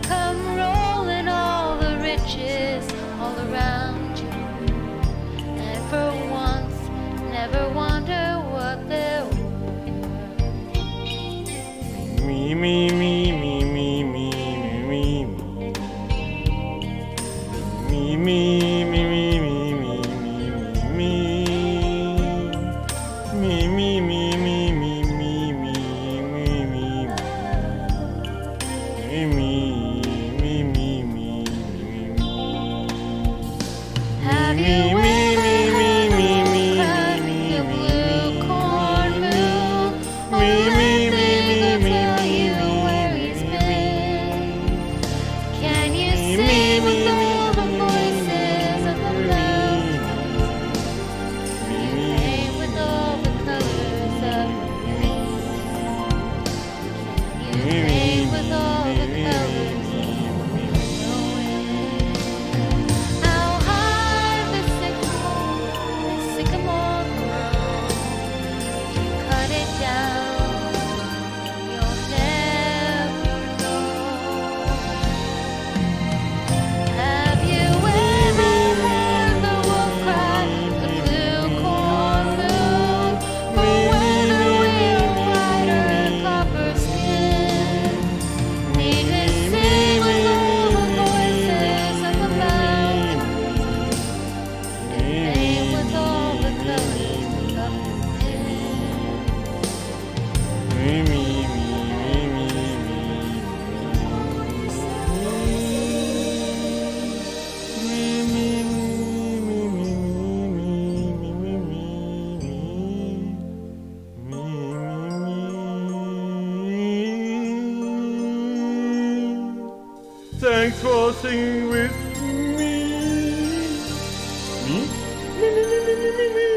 Come rolling all the riches all around you. And for once, never wonder what they're worth. Me, me, me, me, me, me, me, me. Me, me, me, me, me, me, me, me. Me, me, me, me, me, me, me, me, me. Me, me, me, me, me, me. Have you ever heard the blue cornmeal? Or when they go tell you where he's been? Can you sing with all the voices of the mountains? You paint with all the colors of the rain. You paint with all the colors of the wind. How high the sycamore grows. You cut it down, you'll never know. Have you ever heard the wolf cry, the blue cornmeal? Or when a wheel rider copper skin? Need to sing with all the voices of the mountains. Paint with all the colors of the wind. Me, me, me, me, Thanks for singing with me. Me? Me, me, me, me, me, me, me.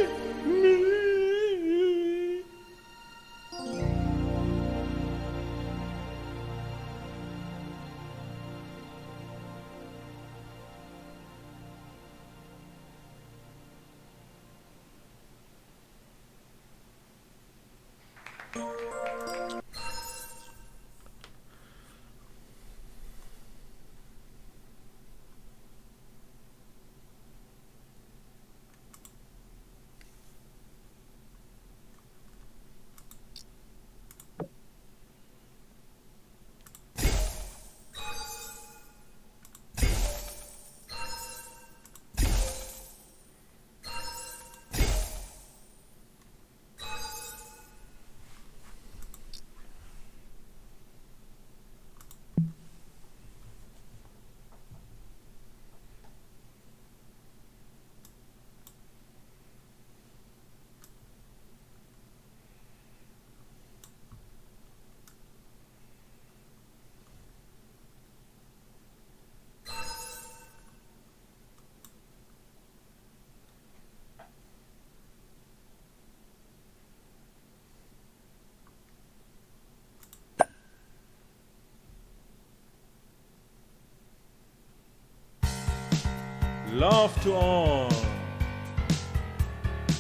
Love to all.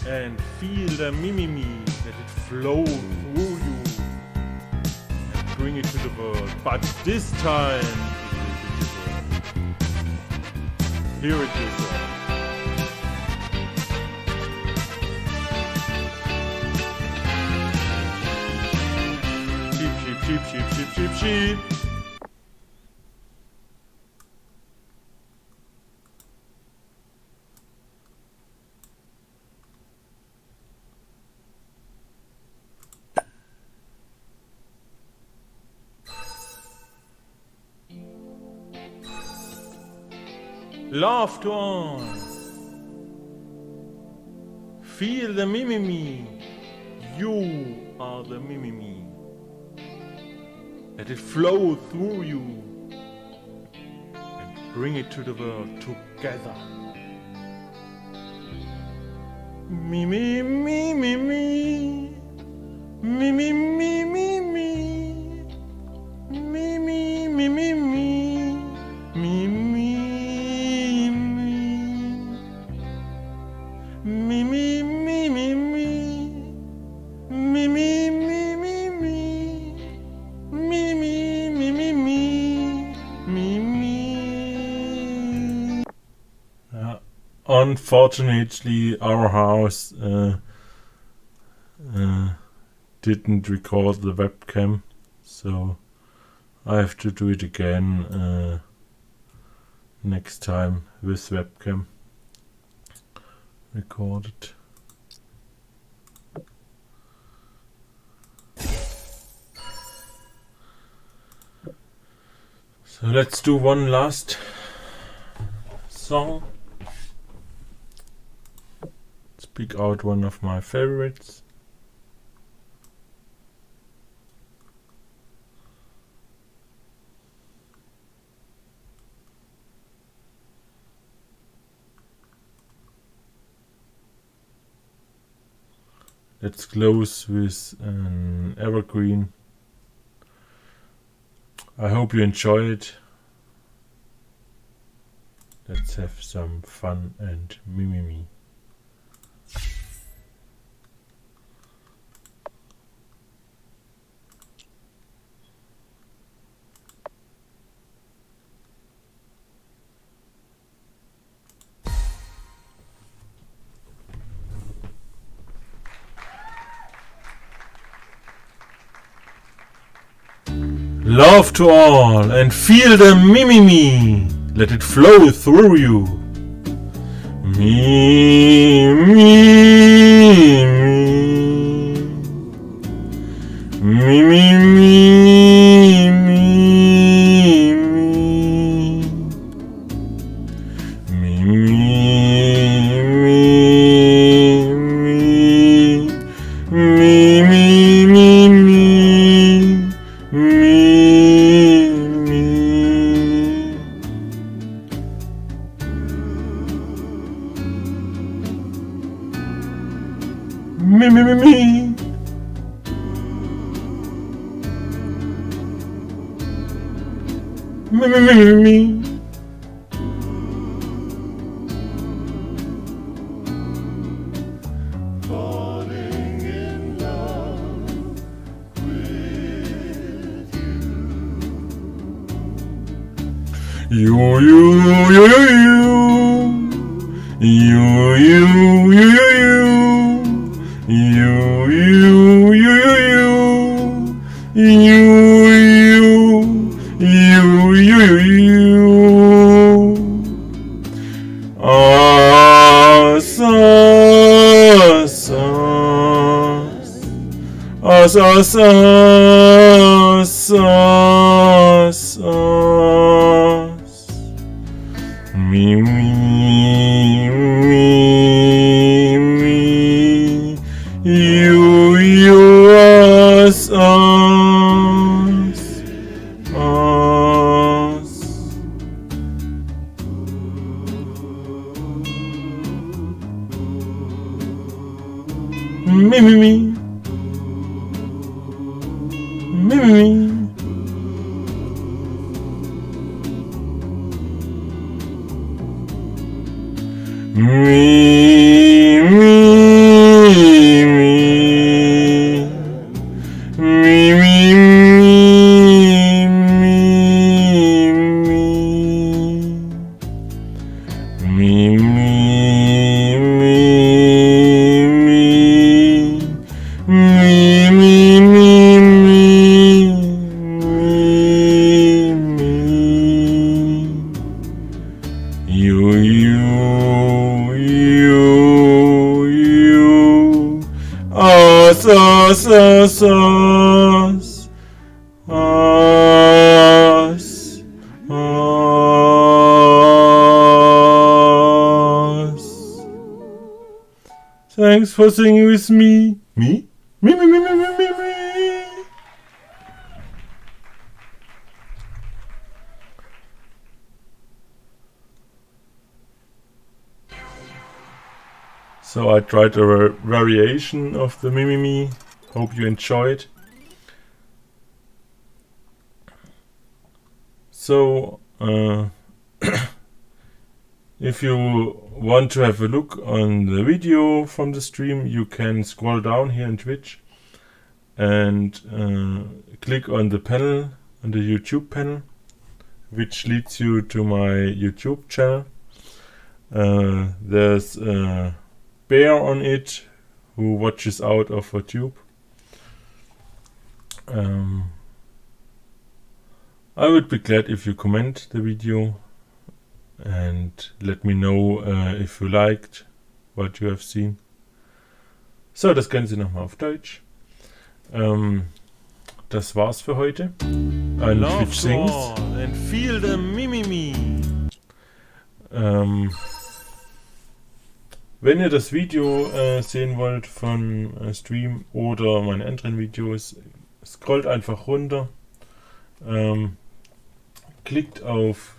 And feel the mimimi. Let it flow through you. And bring it to the world. But this time it will be different. Here it is. Sheep, sheep, sheep, sheep, sheep, sheep, sheep. Love to all. Feel the mimimi. You are the mimimi. Let it flow through you and bring it to the world together. Mimi, me, me, me. Mimi, me, me, me. Mimi, me, me, me. Mimi. Me, me, me, me, me. Me, me, me, me, me. Me, me, me, me, me. Me, me. Unfortunately, our house didn't record the webcam, so I have to do it again next time with webcam recorded. So let's do one last song. Pick out one of my favorites. Let's close with an evergreen. I hope you enjoy it. Let's have some fun and mimimi. Love to all and feel the mimimi. Let it flow through you. Me, me, me. Me, me, me, me, me. Me, me, me, me. Me, me, me, me. Me, me, me, me. Me, me, me, me, me. Falling in love with you. Me, me, me, me. You, us. Me, me, me. Me, me, me. Thanks for singing with me. Me? Me. So I tried a variation of the Mimimi. Hope you enjoyed. So if you want to have a look on the video from the stream, you can scroll down here in Twitch and click on the panel, on the YouTube panel, which leads you to my YouTube channel. There's a bear on it who watches out of a tube. I would be glad if you comment the video and let me know if you liked what you have seen. So, das Ganze nochmal auf Deutsch. Das war's für heute. Ein Love Twitch to Sings. all and feel the Mimimi. Wenn ihr das Video sehen wollt von Stream oder meine anderen Videos, scrollt einfach runter, klickt auf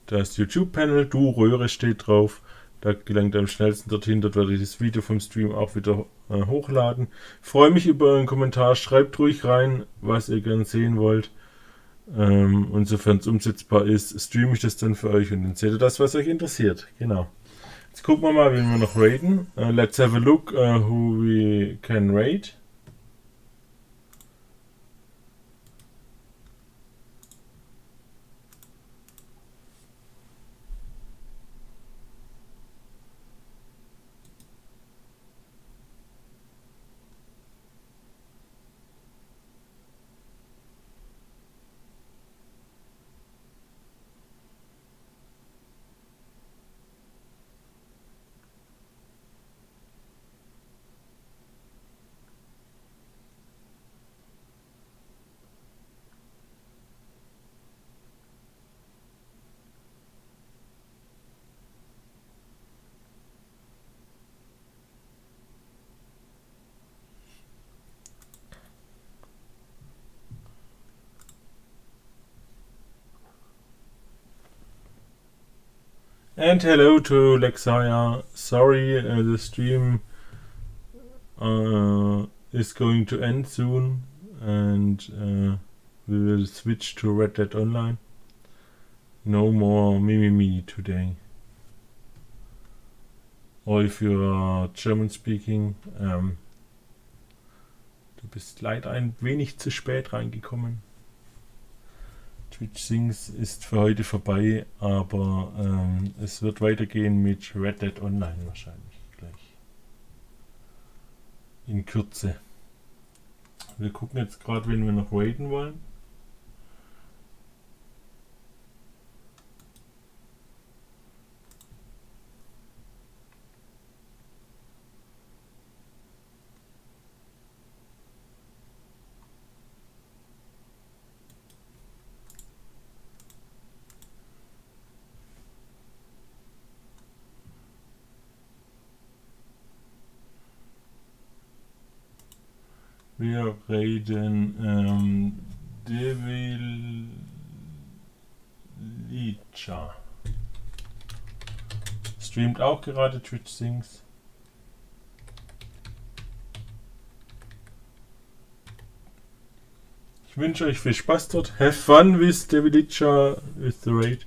das YouTube-Panel, Du Röhre steht drauf, da gelangt ihr am schnellsten dorthin, dort werde ich das Video vom Stream auch wieder hochladen. Freue mich über einen Kommentar, schreibt ruhig rein, was ihr gern sehen wollt. Und sofern es umsetzbar ist, streame ich das dann für euch und dann seht ihr das, was euch interessiert. Genau. Jetzt gucken wir mal, wen wir noch raiden. Let's have a look who we can raid. And hello to Lexaya. Sorry, the stream is going to end soon, and we will switch to Red Dead Online. No more Mimimi today. Or if you are German speaking, du bist leider ein wenig zu spät reingekommen. Twitch Sings ist für heute vorbei, aber es wird weitergehen mit Red Dead Online wahrscheinlich gleich. In Kürze. Wir gucken jetzt gerade, wen wir noch raiden wollen. Wir reden Devilicha. Streamt auch gerade Twitch Sings. Ich wünsche euch viel Spaß dort. Have fun with Devilicha with the raid.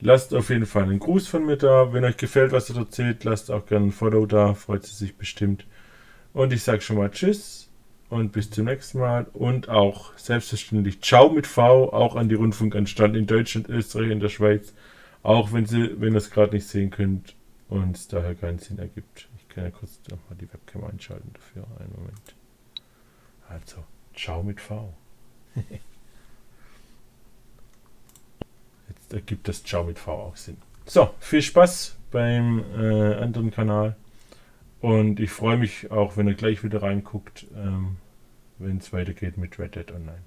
Lasst auf jeden Fall einen Gruß von mir da. Wenn euch gefällt, was er erzählt, lasst auch gerne ein Follow da. Freut sie sich bestimmt. Und ich sage schon mal Tschüss und bis zum nächsten Mal. Und auch selbstverständlich Ciao mit V, auch an die Rundfunkanstalten in Deutschland, Österreich und der Schweiz. Auch wenn ihr es gerade nicht sehen könnt und es daher keinen Sinn ergibt. Ich kann ja kurz mal die Webcam einschalten dafür. Einen Moment. Also, Ciao mit V. Jetzt ergibt das Ciao mit V auch Sinn. So, viel Spaß beim anderen Kanal. Und ich freue mich auch, wenn ihr gleich wieder reinguckt, wenn es weitergeht mit Red Dead Online.